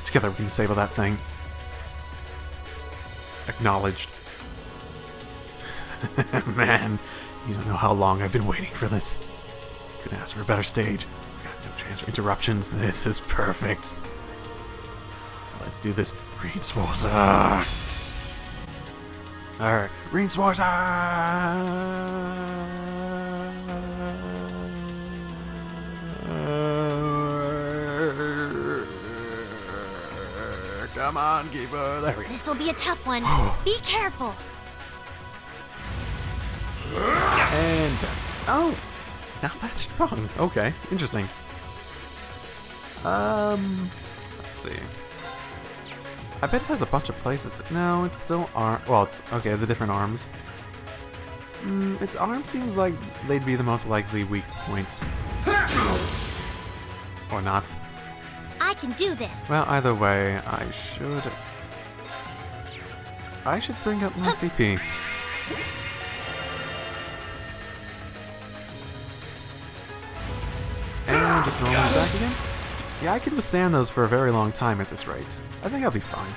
Together we can disable that thing. Acknowledged. Man, you don't know how long I've been waiting for this. Couldn't ask for a better stage. We got no chance for interruptions. This is perfect. So let's do this. Reed Swarza. Alright, Reed Swarza. Come on, Keeper. There we go. This'll be a tough one. Be careful. And oh, not that strong. Okay, interesting. Let's see. I bet it has a bunch of places. No, it's still arm. Well, it's okay. The different arms. Its arm seems like they'd be the most likely weak points, or not. I can do this. Well, either way, I should bring up my CP. And just normal attack again? Yeah, I could withstand those for a very long time at this rate. I think I'll be fine.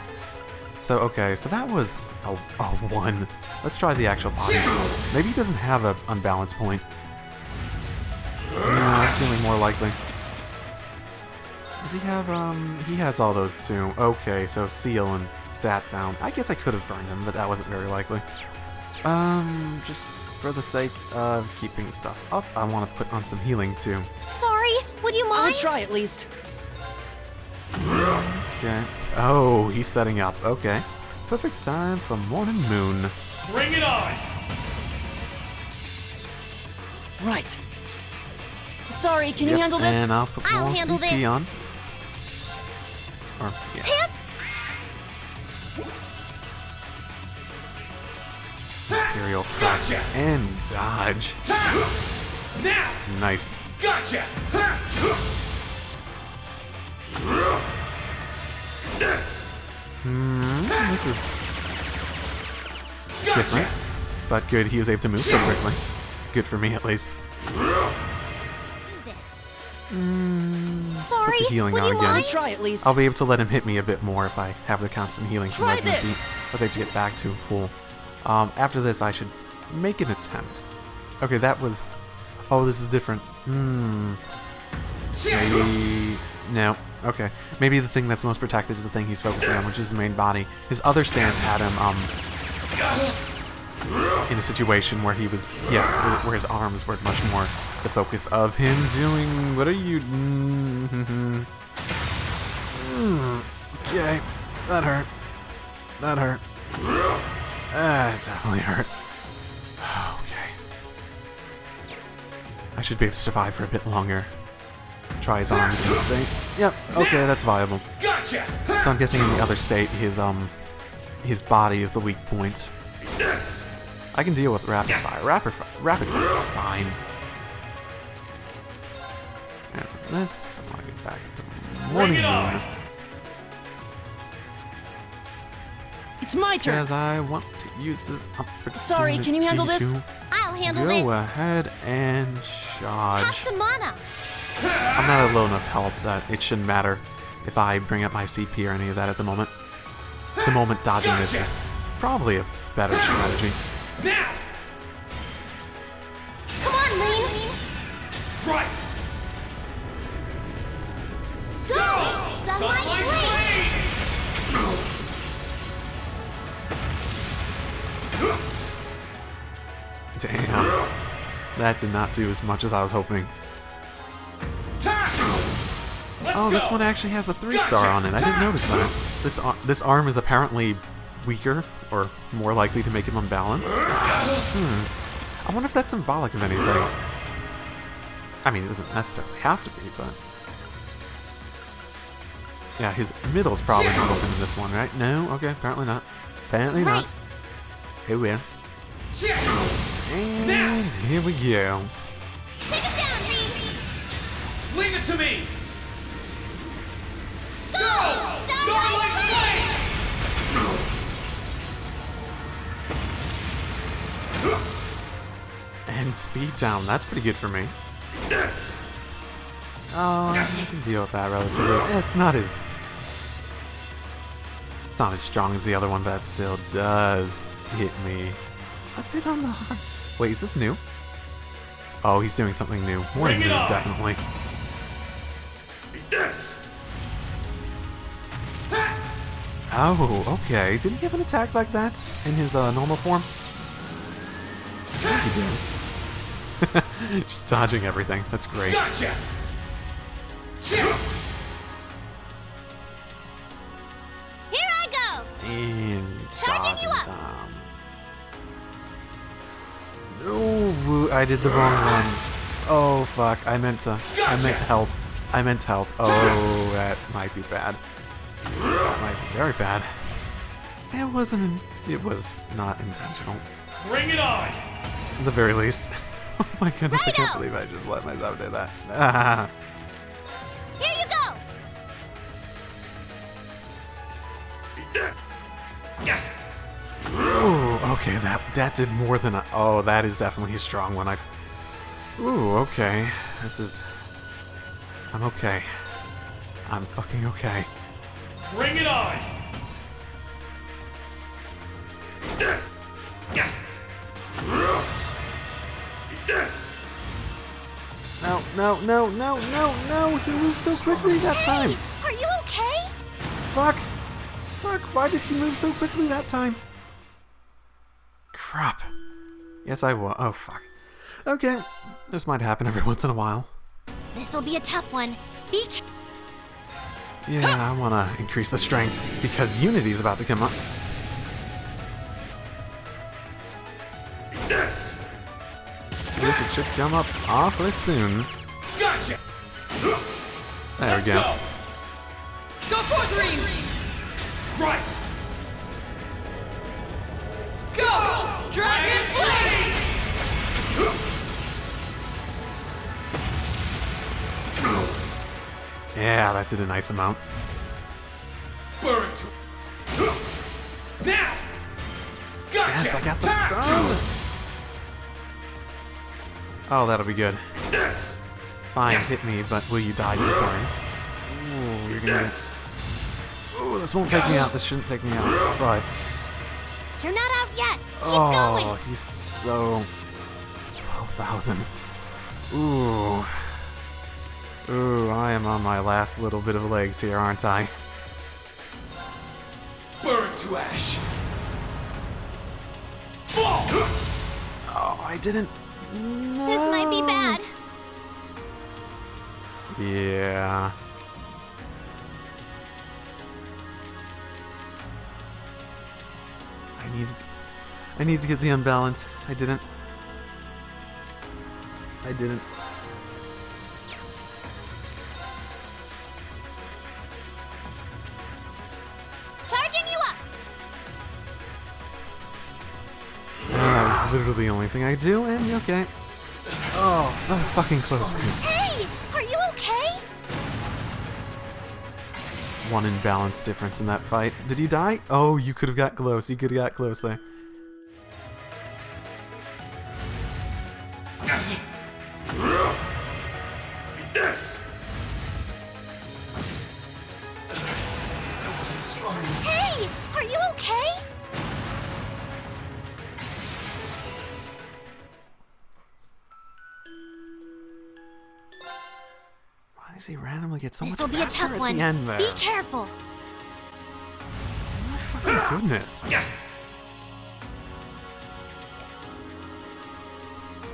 So, okay, so that was a 1. Let's try the actual body. Maybe he doesn't have an unbalanced point. No, that's feeling more likely. Does he have, he has all those too. Okay, so seal and stat down. I guess I could have burned him, but that wasn't very likely. Just for the sake of keeping stuff up, I want to put on some healing too. Sorry, would you mind? I'll try at least. Okay. Oh, he's setting up. Okay. Perfect time for Morning Moon. Bring it on! Right. Sorry, can you handle this? And I'll put I'll more handle CP this. on. Or, yeah. Pip! Imperial Press and dodge. Now! Nice. Gotcha! This! This is different, but good. He was able to move so quickly. Good for me, at least. This. Put Sorry, the healing would on you again. I'll mind? try at least. I'll be able to let him hit me a bit more if I have the constant healing from Try Resident this. Beat. I was able to get back to full. After this, I should make an attempt. Okay, that was... Oh, this is different. Maybe... No. Okay. Maybe the thing that's most protected is the thing he's focusing on, which is his main body. His other stance had him, in a situation where he was... Yeah, where his arms were much more the focus of him doing... What are you... Okay. That hurt. That hurt. It definitely hurt. Okay. I should be able to survive for a bit longer. Try his arms in this state. Yep, okay, that's viable. Gotcha! So I'm guessing in the other state, his body is the weak point. This! I can deal with rapid fire. Rapid fire is fine. And from this, I want to get back into Morning Moon. It's my turn. Because I want to use this opportunity. Sorry, can you handle this? I'll handle this. Go ahead and Have charge. some mana. I'm not at low enough health that it shouldn't matter if I bring up my CP or any of that at the moment. The moment dodging this is probably a better strategy. Now! Come on, Lane. Right! Go! Sunlight Blade! Damn. That did not do as much as I was hoping. Oh, this one actually has a 3-star on it. I didn't notice that. This arm is apparently weaker, or more likely to make him unbalanced. I wonder if that's symbolic of anything. I mean, it doesn't necessarily have to be, but... Yeah, his middle's probably not open in this one, right? No? Okay, apparently not. Apparently not. Here we are. And here we go. Take it down, Reed. Leave it to me! Go! Starlight Blade! And speed down. That's pretty good for me. This. Oh, I can deal with that relatively. It's not as strong as the other one, but that still does hit me a bit on the heart. Wait, is this new? Oh, he's doing something new. More than Bring new, it on. definitely. This. Oh, okay. Didn't he have an attack like that in his normal form? I think he did. Just dodging everything. That's great. Gotcha. Here I go. And Charging you up. Tom. No, I did the wrong one. Oh fuck! I meant health. I meant health. Oh, that might be bad. That might be very bad. It wasn't. It was not intentional. Bring it on. At the very least. Oh my goodness! I can't Righto. believe I just let myself do that. Ah. Here you go. Ooh, okay, that did more than oh, that is definitely a strong one. Ooh, okay. I'm okay. I'm fucking okay. Bring it on. This. This. No, no, no, no, no, no! He moved so quickly that time! Hey, are you okay? Fuck! Fuck, why did he move so quickly that time? Crap. Yes, I will. Oh, fuck. Okay, this might happen every once in a while. This'll be a tough one. Be Yeah, I want to increase the strength because Unity's about to come up. This. This it should come up awfully soon. Gotcha. There Let's we go. Go for green! Right. Go! Dragon Blade! Yeah, that did a nice amount. Burn to. Now. Gotcha. Yes, I got the Attack. thumb. Oh, that'll be good. This. Fine, hit me, but will you die, you burn? Ooh, you're gonna. This. Ooh, this won't take me out. This shouldn't take me out. But You're not out yet. Keep oh, going. he's so 12,000. Ooh. Ooh, I am on my last little bit of legs here, aren't I? Burn to ash. Fall. Oh, I didn't. No. This might be bad. Yeah. I need to get the unbalance. I didn't. Charging you up. That was literally the only thing I do, and okay. Oh, so fucking close to Hey, are you okay? one imbalance difference in that fight. Did you die? Oh, you could have got close. You could have got close there. This. I wasn't strong enough. Hey, are you okay? Why does he randomly get so much This'll be a faster tough at one. the end there? Be careful. Oh my fucking goodness.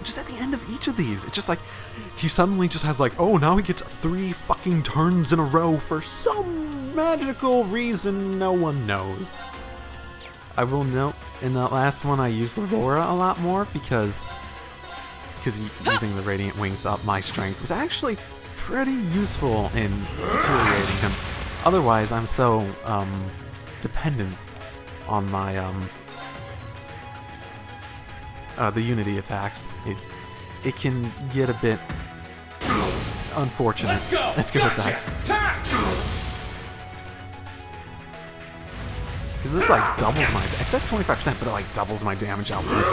Just at the end of each of these, it's just like he suddenly just has like, oh, now he gets 3 fucking turns in a row for some magical reason no one knows. I will note in that last one I used Laura a lot more because using the Radiant Wings up my strength was actually pretty useful in deteriorating him. Otherwise, I'm so dependent on my the Unity attacks. It can get a bit unfortunate. Let's go. Let's go with that. Attack. Because this like doubles my. It says 25%, but it like doubles my damage output.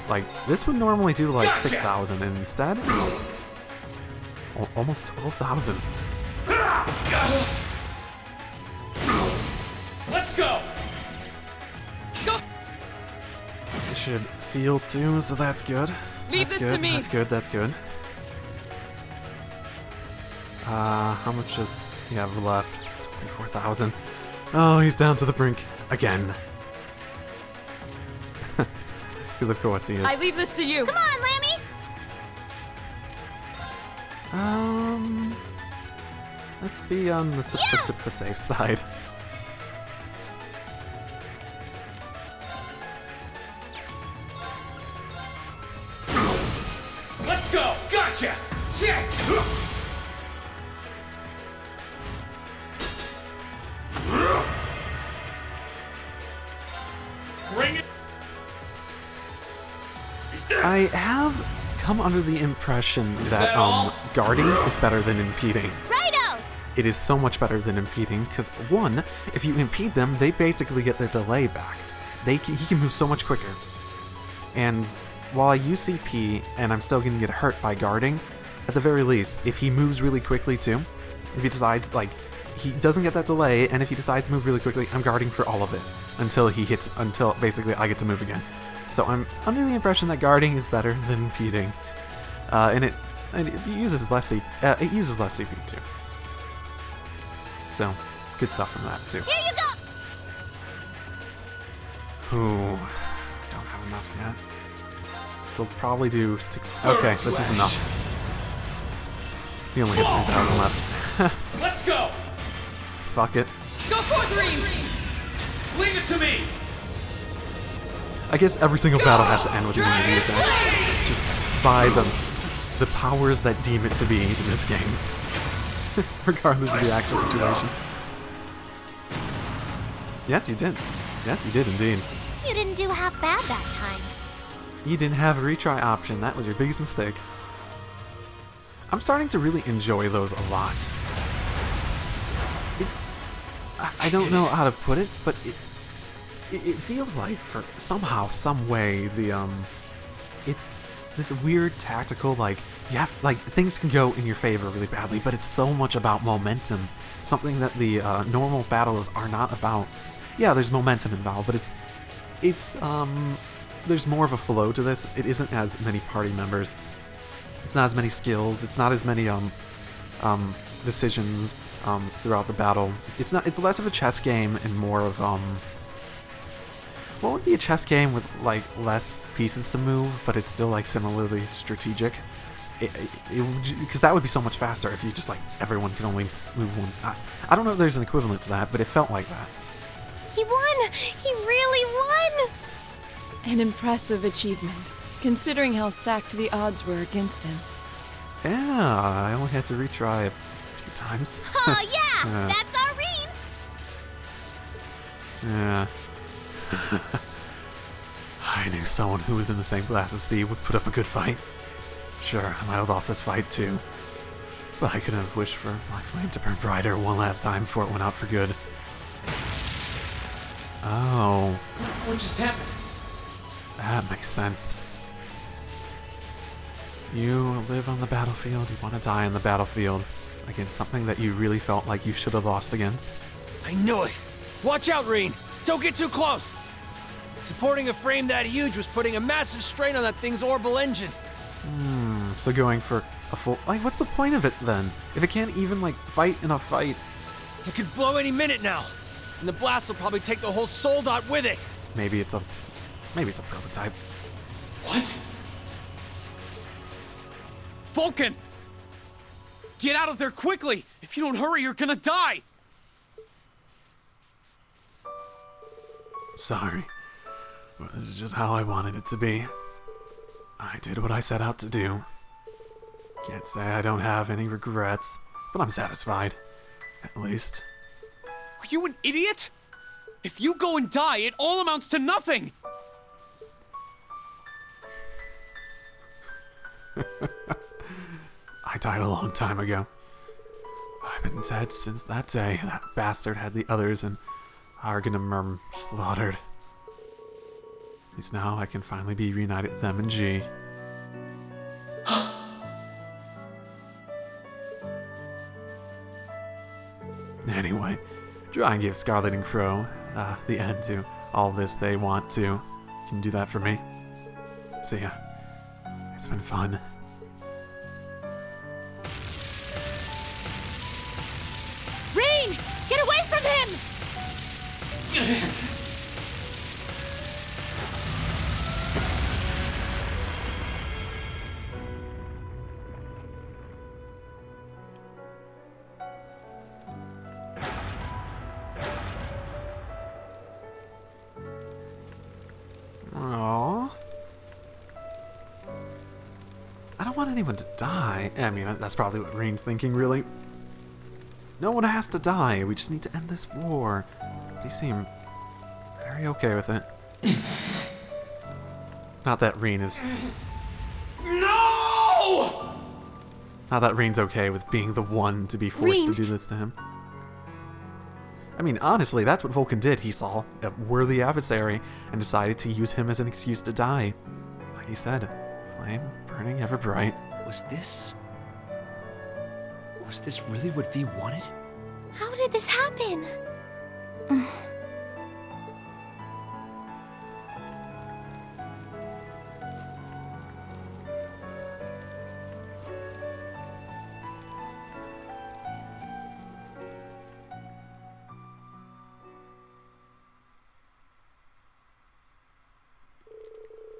Like, this would normally do like Gotcha. 6,000, and instead, almost 12,000. Let's go. It should seal too, so that's good. Leave That's this to good, me. That's good, that's good. How much does he have left? 24,000. Oh, he's down to the brink again. Because of course he is. I leave this to you. Come on, Lammy! Let's be on the safe side. Let's go. Gotcha. Check. Bring it. Eat this. I have come under the impression that that all? guarding is better than impeding. Righto! It is so much better than impeding because one, if you impede them, they basically get their delay back. He can move so much quicker. And while I use CP and I'm still going to get hurt by guarding, at the very least, if he moves really quickly too, if he decides, like, he doesn't get that delay, and if he decides to move really quickly, I'm guarding for all of it until basically I get to move again. So I'm under the impression that guarding is better than impeding, and it uses less CP too. So good stuff from that too. Here you go! Ooh, don't have enough yet. So probably do 6. Okay, this is enough. We only have 3,000 left. Let's go. Fuck it. Go forth, Reem! Leave it to me. I guess every single battle has to end with an immunity attack. Just by the powers that deem it to be in this game. Regardless of the actual situation. Yes, you did. Yes, you did indeed. You didn't do half bad that time. You didn't have a retry option. That was your biggest mistake. I'm starting to really enjoy those a lot. It's... I don't know how to put it, but it feels like for somehow, some way, it's this weird tactical, like, you have, like, things can go in your favor really badly, but it's so much about momentum. Something that the normal battles are not about. Yeah, there's momentum involved, but there's more of a flow to this. It isn't as many party members. It's not as many skills. It's not as many decisions throughout the battle. It's less of a chess game and more of what would be a chess game with like less pieces to move, but it's still like similarly strategic. Because that would be so much faster if you just like everyone can only move one. I don't know if there's an equivalent to that, but it felt like that. He won! He really won! An impressive achievement, considering how stacked the odds were against him. Yeah, I only had to retry a few times. Oh yeah! That's our Reem! Yeah. I knew someone who was in the same class as XSEED would put up a good fight. Sure, I might have lost this fight too. But I couldn't have wished for my flame to burn brighter one last time before it went out for good. Oh, What just happened? that makes sense. You live on the battlefield, you want to die on the battlefield. Against something that you really felt like you should have lost against. I knew it! Watch out, Reen! Don't get too close! Supporting a frame that huge was putting a massive strain on that thing's orbital engine. So going for a full... Like, what's the point of it then? If it can't even, like, fight in a fight. It could blow any minute now. And the blast will probably take the whole soul dot with it. Maybe it's a prototype. What? Falcon! Get out of there quickly! If you don't hurry, you're gonna die! Sorry. But this is just how I wanted it to be. I did what I set out to do. Can't say I don't have any regrets, but I'm satisfied. At least. Are you an idiot? If you go and die, it all amounts to nothing! I died a long time ago. I've been dead since that day that bastard had the others and Argonum slaughtered. least now I can finally be reunited with them and G. Anyway, try and give Scarlet and Crow the end to all this they want to. Can you do that for me? So yeah, it's been fun. Rain! Get away from him! Aww. I don't want anyone to die. I mean, that's probably what Rain's thinking, really. No one has to die. We just need to end this war. They seem very okay with it. Not that Rain is... No! Not that Rain's okay with being the one to be forced to do this to him. I mean, honestly, that's what Vulcan did. He saw a worthy adversary and decided to use him as an excuse to die. Like he said, flame burning ever bright. Was this really what V wanted? How did this happen?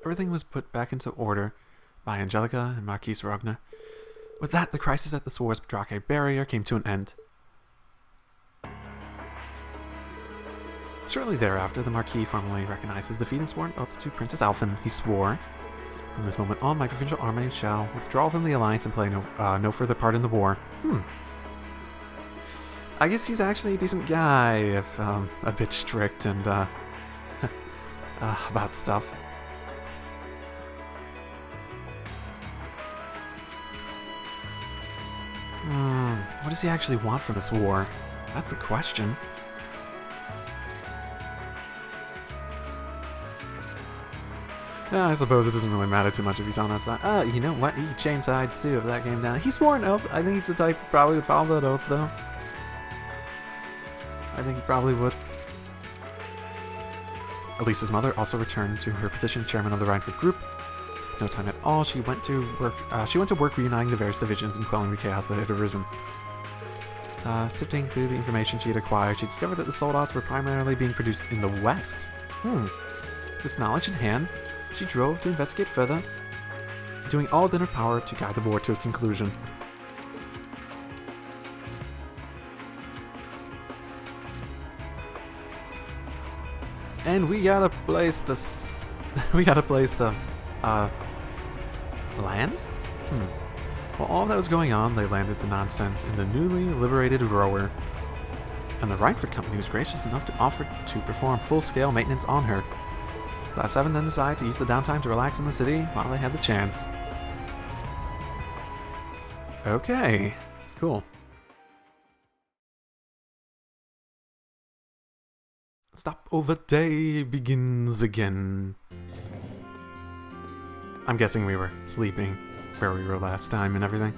Everything was put back into order by Angelica and Marquise Rogner. With that, the crisis at the Swords Drake barrier came to an end. Shortly thereafter, the Marquis formally recognizes defeat and sworn oath to Princess Alphen. He swore, "From this moment on, my provincial army shall withdraw from the alliance and play no further part in the war." I guess he's actually a decent guy, if a bit strict and about stuff. What does he actually want from this war? That's the question. Yeah, I suppose it doesn't really matter too much if he's on our side. You know what? He changed sides too if that came down. He swore an oath. I think he's the type who probably would follow that oath, though. I think he probably would. Elisa's mother also returned to her position as chairman of the Rhineford Group. No time at all, she went to work reuniting the various divisions and quelling the chaos that had arisen. Sifting through the information she had acquired, she discovered that the soldats were primarily being produced in the West. This knowledge in hand, she drove to investigate further, doing all within her power to guide the war to a conclusion. And we got a place to land? While all that was going on, they landed the nonsense in the newly liberated Rower. And the Rhineford Company was gracious enough to offer to perform full-scale maintenance on her. Class 7 then decided to use the downtime to relax in the city while they had the chance. Okay, cool. Stopover day begins again. I'm guessing we were sleeping where we were last time and everything.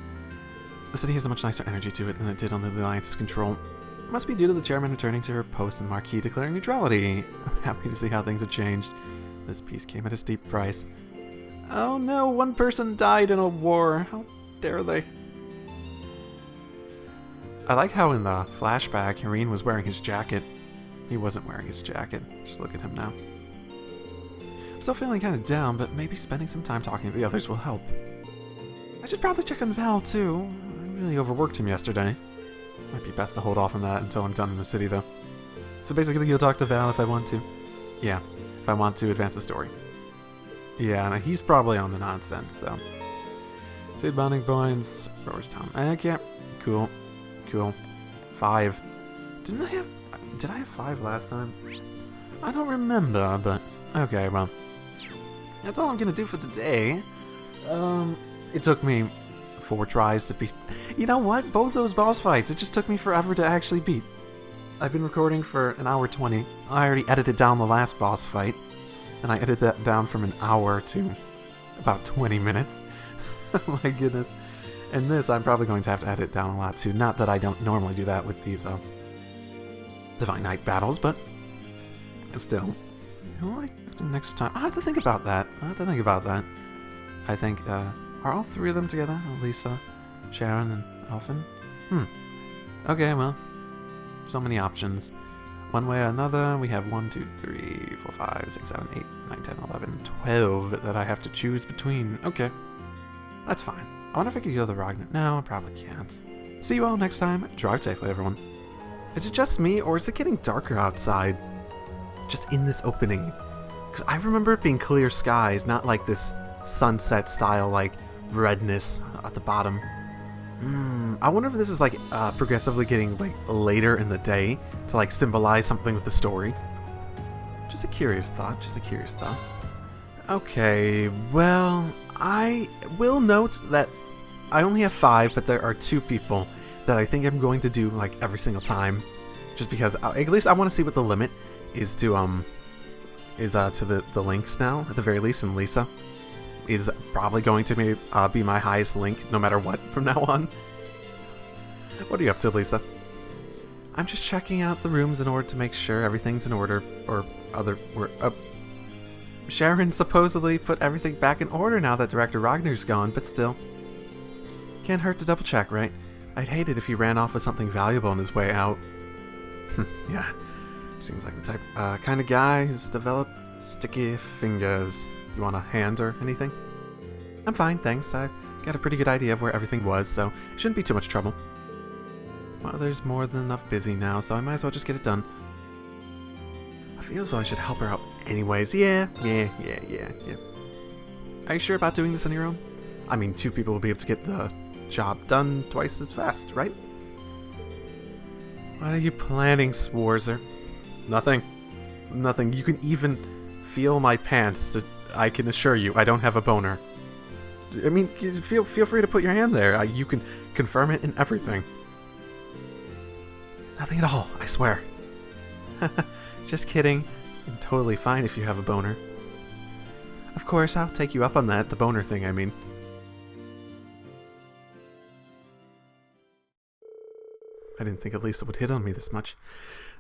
The city has a much nicer energy to it than it did under the Alliance's control. It must be due to the chairman returning to her post and Marquis declaring neutrality. I'm happy to see how things have changed. This peace came at a steep price. Oh no, one person died in a war. How dare they? I like how in the flashback, Irene was wearing his jacket. He wasn't wearing his jacket. Just look at him now. I'm still feeling kind of down, but maybe spending some time talking to the others will help. I should probably check on Val, too. I really overworked him yesterday. Might be best to hold off on that until I'm done in the city, though. So basically, you'll talk to Val if I want to. Yeah, if I want to advance the story. Yeah, no, he's probably on the nonsense, so. 2 bonding points. Rower's Town. Okay, cool. Cool. 5. Did I have 5 last time? I don't remember, but okay, well. That's all I'm gonna do for today. It took me 4 tries to beat. You know what? Both those boss fights, it just took me forever to actually beat. I've been recording for 1 hour 20. I already edited down the last boss fight. And I edited that down from an hour to about 20 minutes. Oh my goodness. And this, I'm probably going to have to edit down a lot too. Not that I don't normally do that with these Divine Knight battles, but still. You know, next time, I have to think about that. I think, are all three of them together? Lisa, Sharon, and Elfin? Okay, well, so many options. One way or another, we have 1, 2, 3, 4, 5, 6, 7, 8, 9, 10, 11, 12 that I have to choose between. Okay, that's fine. I wonder if I could go to the Ragnar. No, I probably can't. See you all next time. Drive safely, everyone. Is it just me, or is it getting darker outside? Just in this opening. Because I remember it being clear skies, not like this sunset style, like, redness at the bottom. I wonder if this is, like, progressively getting, like, later in the day to, like, symbolize something with the story. Just a curious thought, Okay, well, I will note that I only have 5, but there are 2 people that I think I'm going to do, like, every single time. Just because, at least I want to see what the limit is to, the links now, at the very least, and Lisa is probably going to be my highest link, no matter what, from now on. What are you up to, Lisa? I'm just checking out the rooms in order to make sure everything's in order, or Sharon supposedly put everything back in order now that Director Ragnar's gone, but still. Can't hurt to double check, right? I'd hate it if he ran off with something valuable on his way out. Yeah, seems like the type, kind of guy who's developed sticky fingers. You want a hand or anything? I'm fine, thanks. I've got a pretty good idea of where everything was, so it shouldn't be too much trouble. Well, there's more than enough busy now, so I might as well just get it done. I feel as though I should help her out anyways. Yeah. Are you sure about doing this on your own? I mean, 2 people will be able to get the job done twice as fast, right? What are you planning, Swarzer? Nothing. You can even feel my pants. I can assure you, I don't have a boner. I mean, feel free to put your hand there. You can confirm it in everything. Nothing at all, I swear. Just kidding. I'm totally fine if you have a boner. Of course, I'll take you up on that, the boner thing, I mean. I didn't think Elisa would hit on me this much.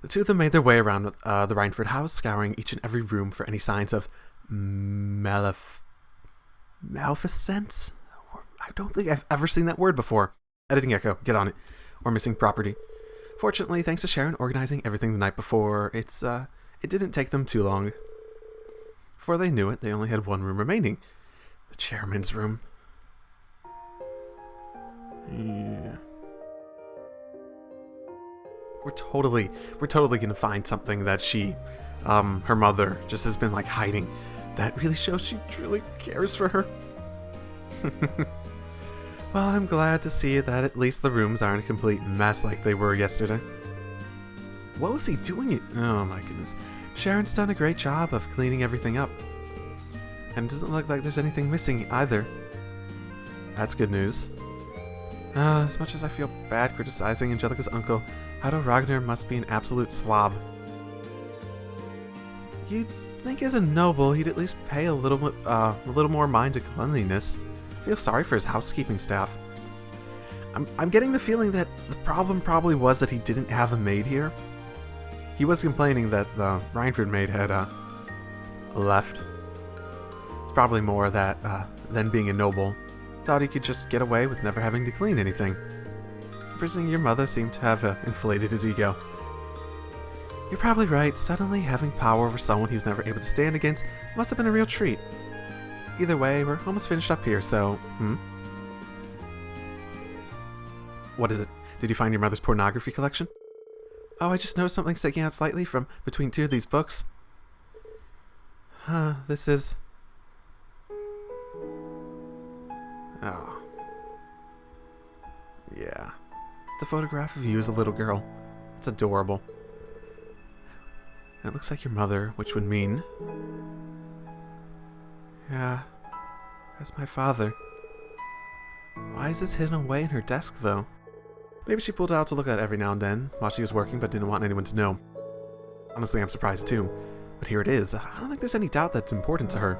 The 2 of them made their way around the Reinford house, scouring each and every room for any signs of maleficence? I don't think I've ever seen that word before. Editing Echo, get on it. Or missing property. Fortunately, thanks to Sharon organizing everything the night before, it didn't take them too long. Before they knew it, they only had 1 room remaining. The chairman's room. Yeah. We're totally gonna find something that she, her mother, just has been, like, hiding. That really shows she truly cares for her. Well, I'm glad to see that at least the rooms aren't a complete mess like they were yesterday. What was he doing? Oh my goodness. Sharon's done a great job of cleaning everything up. And it doesn't look like there's anything missing either. That's good news. As much as I feel bad criticizing Angelica's uncle, Otto Ragnar must be an absolute slob. You'd think as a noble, he'd at least pay a little more mind to cleanliness. I feel sorry for his housekeeping staff. I'm getting the feeling that the problem probably was that he didn't have a maid here. He was complaining that the Reinford maid had left. It's probably more that than being a noble. Thought he could just get away with never having to clean anything. Imprisoning your mother seemed to have inflated his ego. You're probably right. Suddenly having power over someone he's never able to stand against must have been a real treat. Either way, we're almost finished up here, so, What is it? Did you find your mother's pornography collection? Oh, I just noticed something sticking out slightly from between 2 of these books. This is... Oh. Yeah. It's a photograph of you as a little girl. It's adorable. And it looks like your mother, which would mean... Yeah, that's my father. Why is this hidden away in her desk, though? Maybe she pulled it out to look at every now and then, while she was working but didn't want anyone to know. Honestly, I'm surprised too. But here it is. I don't think there's any doubt that's important to her.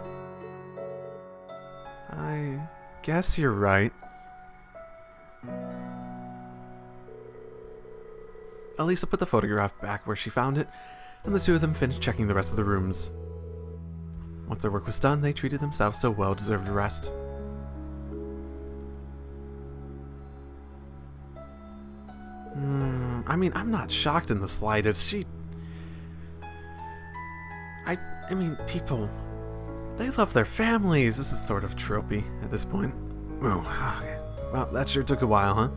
I guess you're right. Elisa put the photograph back where she found it, and the two of them finished checking the rest of the rooms. Once their work was done, they treated themselves to a well-deserved rest. I mean, I'm not shocked in the slightest. I mean, people, they love their families. This is sort of tropey at this point. Oh, okay. Well, that sure took a while, huh?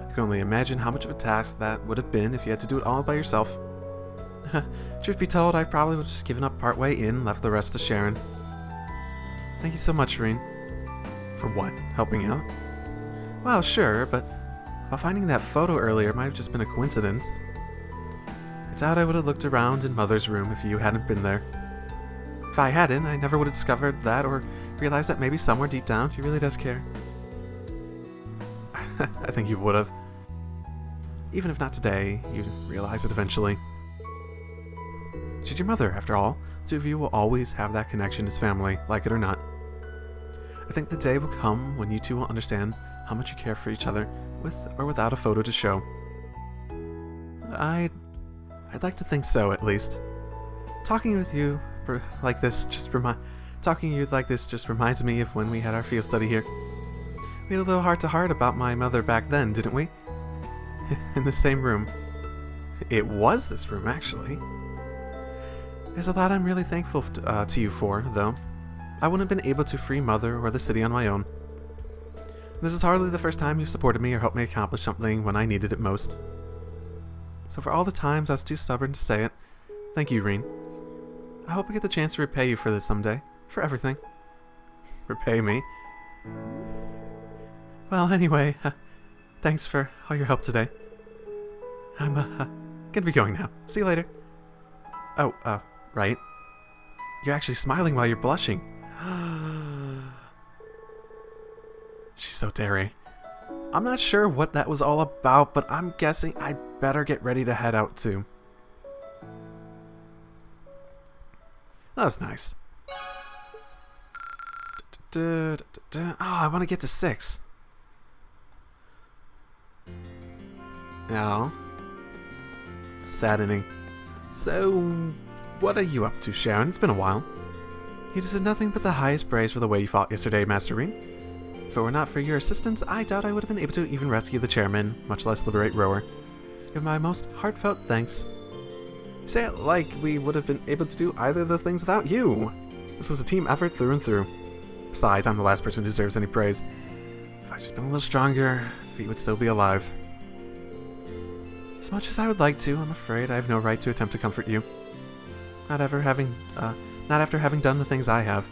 I can only imagine how much of a task that would have been if you had to do it all by yourself. Truth be told, I probably would have just given up partway in and left the rest to Sharon. Thank you so much, Reen. For what? Helping out? Well, sure, but while finding that photo earlier might have just been a coincidence. I doubt I would have looked around in Mother's room if you hadn't been there. If I hadn't, I never would have discovered that or realized that maybe somewhere deep down she really does care. I think you would have. Even if not today, you'd realize it eventually. She's your mother, after all. The two of you will always have that connection as family, like it or not. I think the day will come when you two will understand how much you care for each other, with or without a photo to show. I'd like to think so, at least. Talking with you like this just reminds me of when we had our field study here. We had a little heart-to-heart about my mother back then, didn't we? In the same room. It was this room, actually. There's a lot I'm really thankful to you for, though. I wouldn't have been able to free Mother or the city on my own. This is hardly the first time you've supported me or helped me accomplish something when I needed it most. So for all the times I was too stubborn to say it, thank you, Reen. I hope I get the chance to repay you for this someday. For everything. Repay me? Well, anyway, thanks for all your help today. I'm, gonna be going now. See you later. Oh, right. You're actually smiling while you're blushing. She's so daring. I'm not sure what that was all about, but I'm guessing I better get ready to head out too. That was nice. Oh, I want to get to 6. Oh. Saddening. So, what are you up to, Sharon? It's been a while. You deserve nothing but the highest praise for the way you fought yesterday, Master Reen. If it were not for your assistance, I doubt I would have been able to even rescue the chairman, much less liberate Rower. Give my most heartfelt thanks. You say it like we would have been able to do either of those things without you. This was a team effort through and through. Besides, I'm the last person who deserves any praise. If I'd just been a little stronger, Vita would still be alive. As much as I would like to, I'm afraid I have no right to attempt to comfort you. Not after having done the things I have.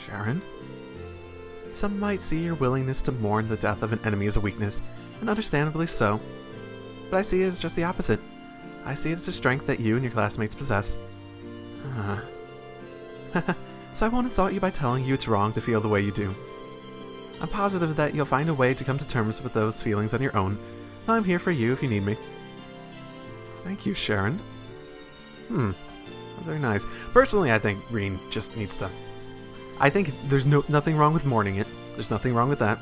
Sharon? Some might see your willingness to mourn the death of an enemy as a weakness, and understandably so. But I see it as just the opposite. I see it as a strength that you and your classmates possess. So I won't insult you by telling you it's wrong to feel the way you do. I'm positive that you'll find a way to come to terms with those feelings on your own. I'm here for you if you need me. Thank you, Sharon. That was very nice. Personally, I think Reen just needs to... I think there's nothing wrong with mourning it. There's nothing wrong with that.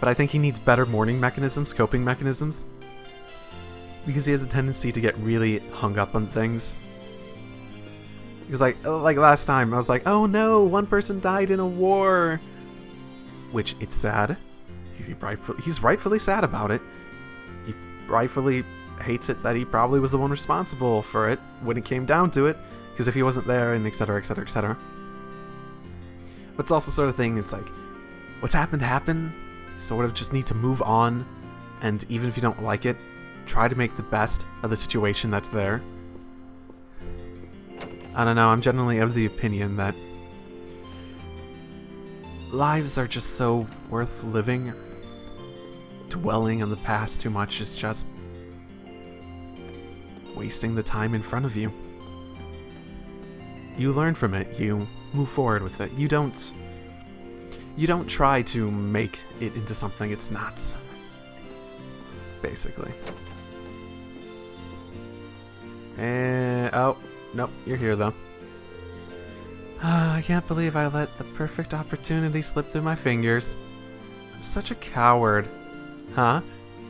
But I think he needs better mourning mechanisms, coping mechanisms. Because he has a tendency to get really hung up on things. Because like last time, I was like, oh no, one person died in a war. Which, it's sad. He's rightfully sad about it. He rightfully hates it that he probably was the one responsible for it when it came down to it. Because if he wasn't there, and etc, etc, etc. But it's also sort of thing, it's like, what's happened happened. Sort of just need to move on. And even if you don't like it, try to make the best of the situation that's there. I don't know, I'm generally of the opinion that lives are just so worth living. Dwelling on the past too much is just wasting the time in front of you. You learn from it, you move forward with it. You don't try to make it into something it's not. Basically. And oh, nope, you're here though. I can't believe I let the perfect opportunity slip through my fingers. I'm such a coward. Huh?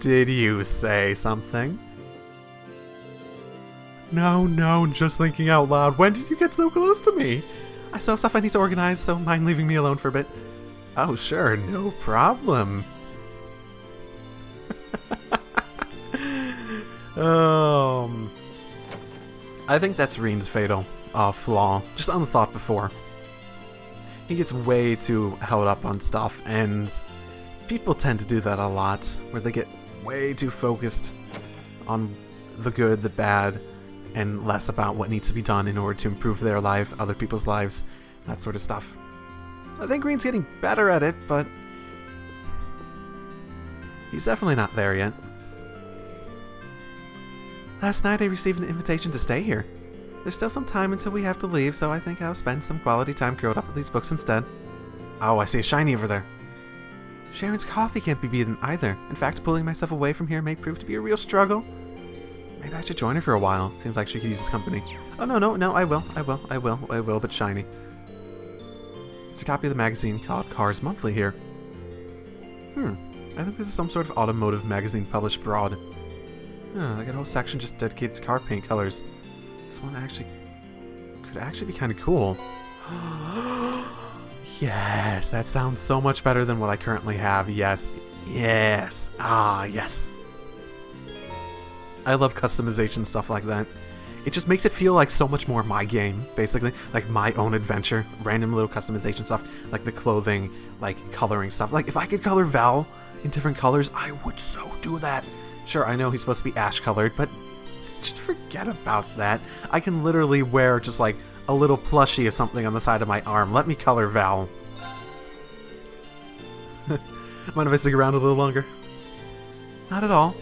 Did you say something? No, just thinking out loud. When did you get so close to me? I still have stuff I need to organize, so mind leaving me alone for a bit? Oh, sure, no problem. I think that's Reen's fatal flaw. Just unthought before. He gets way too held up on stuff, and people tend to do that a lot, where they get way too focused on the good, the bad, and less about what needs to be done in order to improve their life, other people's lives, that sort of stuff. I think Reen's getting better at it, but he's definitely not there yet. Last night I received an invitation to stay here. There's still some time until we have to leave, so I think I'll spend some quality time curled up with these books instead. Oh, I see a shiny over there. Sharon's coffee can't be beaten either. In fact, pulling myself away from here may prove to be a real struggle. Maybe I should join her for a while. Seems like she could use his company. Oh, no, I will, but shiny. It's a copy of the magazine called Cars Monthly here. I think this is some sort of automotive magazine published abroad. They got a whole section just dedicated to car paint colors. This one could actually be kind of cool. Yes, that sounds so much better than what I currently have. Yes. Ah, yes. I love customization stuff like that. It just makes it feel like so much more my game, basically. Like my own adventure. Random little customization stuff, like the clothing, like coloring stuff. Like if I could color Val in different colors, I would so do that. Sure, I know he's supposed to be ash colored, but just forget about that. I can literally wear just like a little plushie of something on the side of my arm. Let me color Val. Mind if I stick around a little longer? Not at all.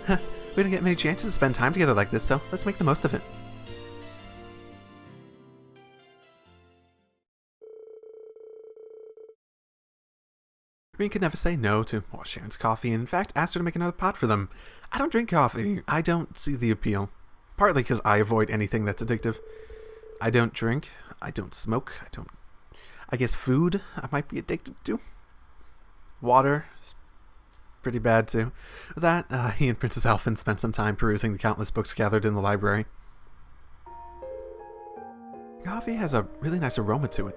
We don't get many chances to spend time together like this, so let's make the most of it. Reen could never say no to Sharon's coffee, and in fact asked her to make another pot for them. I don't drink coffee. I don't see the appeal. Partly because I avoid anything that's addictive. I don't drink. I don't smoke. I guess food I might be addicted to. Water is pretty bad too. With that, he and Princess Elfin spent some time perusing the countless books gathered in the library. Coffee has a really nice aroma to it.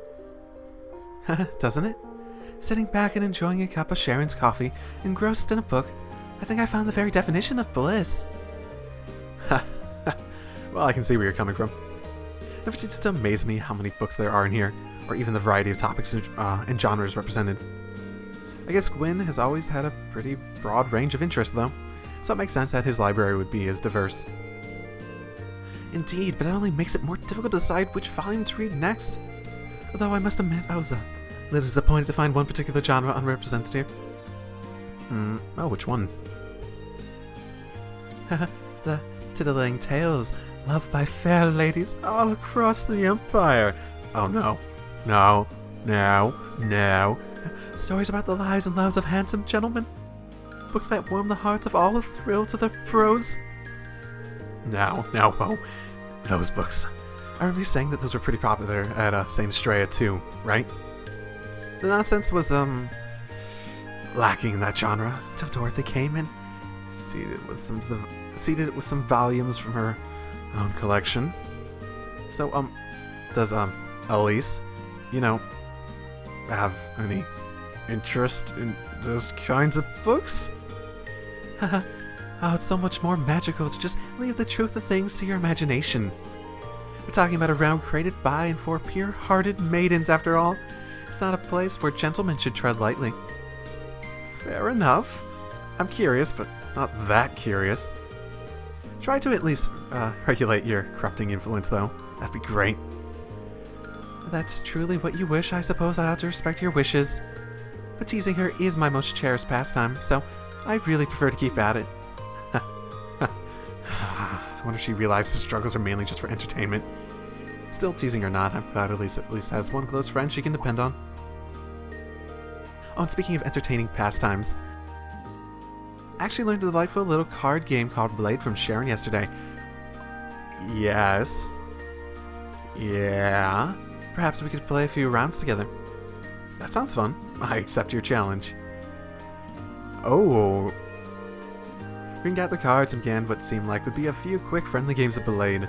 Doesn't it? Sitting back and enjoying a cup of Sharon's coffee, engrossed in a book, I think I found the very definition of bliss. Well, I can see where you're coming from. Never ceases to amaze me how many books there are in here, or even the variety of topics and genres represented. I guess Gwyn has always had a pretty broad range of interests, though, so it makes sense that his library would be as diverse. Indeed, but it only makes it more difficult to decide which volume to read next. Although I must admit, I was a little disappointed to find one particular genre unrepresented here. Oh, which one? The titillating tales loved by fair ladies all across the Empire. Oh no. No. Stories about the lives and loves of handsome gentlemen. Books that warm the hearts of all who thrill to their prose. Whoa. Those books. I remember you saying that those were pretty popular at St. Estrella too, right? The nonsense was, lacking in that genre until Dorothy came in, seated with some volumes from her own collection. So, does, Elise, have any interest in those kinds of books? Oh, it's so much more magical to just leave the truth of things to your imagination. We're talking about a realm created by and for pure-hearted maidens, after all. It's not a place where gentlemen should tread lightly. Fair enough. I'm curious, but not that curious. Try to at least regulate your corrupting influence, though. That'd be great. If that's truly what you wish, I suppose I ought to respect your wishes. But teasing her is my most cherished pastime, so I really prefer to keep at it. I wonder if she realizes the struggles are mainly just for entertainment. Still teasing or not, I'm glad Elise at least has one close friend she can depend on. Oh, and speaking of entertaining pastimes, I actually learned a delightful little card game called Blade from Sharon yesterday. Yes. Yeah. Perhaps we could play a few rounds together. That sounds fun. I accept your challenge. Oh. Green got the cards and began what seemed like would be a few quick friendly games of Blade.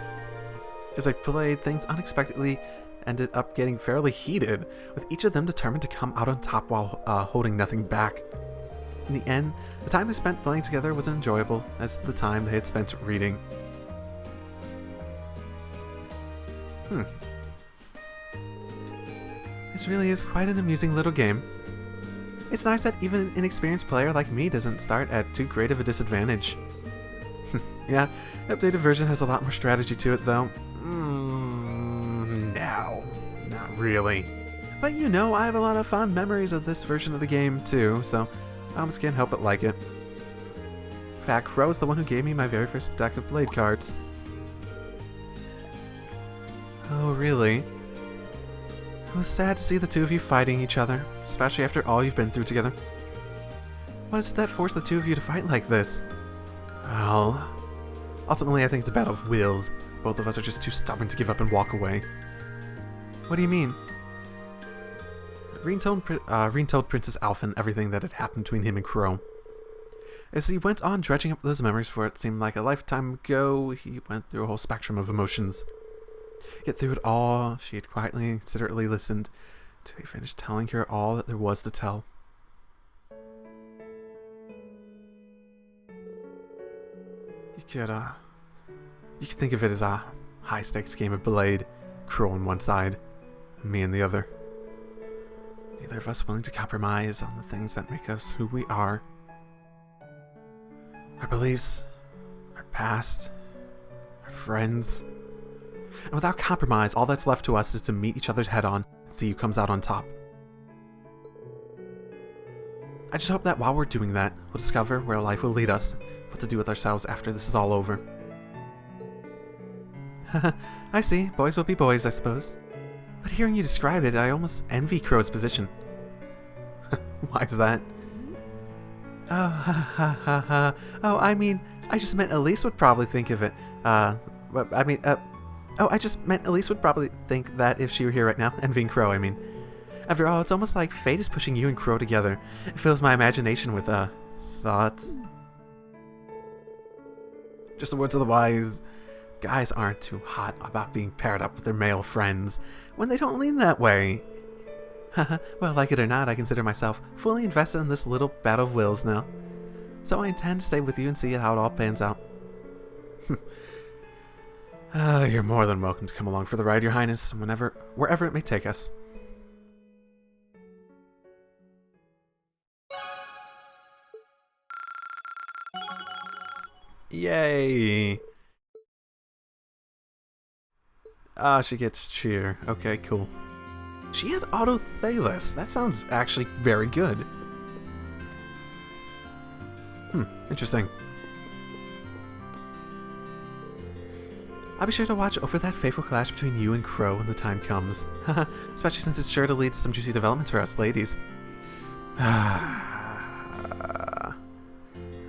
As I played, things unexpectedly ended up getting fairly heated, with each of them determined to come out on top while holding nothing back. In the end, the time they spent playing together was enjoyable as the time they had spent reading. This really is quite an amusing little game. It's nice that even an inexperienced player like me doesn't start at too great of a disadvantage. Yeah, the updated version has a lot more strategy to it though. No, not really. But you know, I have a lot of fond memories of this version of the game too, so I almost can't help but like it. In fact, Crow is the one who gave me my very first deck of Blade cards. Oh, really? It was sad to see the two of you fighting each other, especially after all you've been through together. What is it that forced the two of you to fight like this? Well, ultimately I think it's a battle of wills. Both of us are just too stubborn to give up and walk away. What do you mean? Reen told Princess Alphen everything that had happened between him and Crow. As he went on dredging up those memories for it seemed like a lifetime ago, he went through a whole spectrum of emotions. Yet through it all, she had quietly and considerately listened till he finished telling her all that there was to tell. You could think of it as a high-stakes game of Blade, Crow on one side, and me on the other. Neither of us willing to compromise on the things that make us who we are. Our beliefs, our past, our friends. And without compromise, all that's left to us is to meet each other's head-on and see who comes out on top. I just hope that while we're doing that, we'll discover where life will lead us, what to do with ourselves after this is all over. I see. Boys will be boys, I suppose. But hearing you describe it, I almost envy Crow's position. Why is that? Oh, I mean, I just meant Elise would probably think of it. I just meant Elise would probably think that if she were here right now, envying Crow, I mean. After all, it's almost like fate is pushing you and Crow together. It fills my imagination with, thoughts. Just the words of the wise. Guys aren't too hot about being paired up with their male friends when they don't lean that way. Well, like it or not, I consider myself fully invested in this little battle of wills now. So I intend to stay with you and see how it all pans out. You're more than welcome to come along for the ride, Your Highness, wherever it may take us. Yay! She gets cheer. Okay, cool. She had Auto Thalos. That sounds actually very good. Interesting. I'll be sure to watch over that fateful clash between you and Crow when the time comes. Especially since it's sure to lead to some juicy developments for us ladies.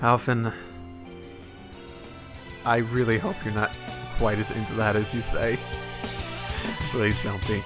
Alphen, I really hope you're not quite as into that as you say. Please don't be.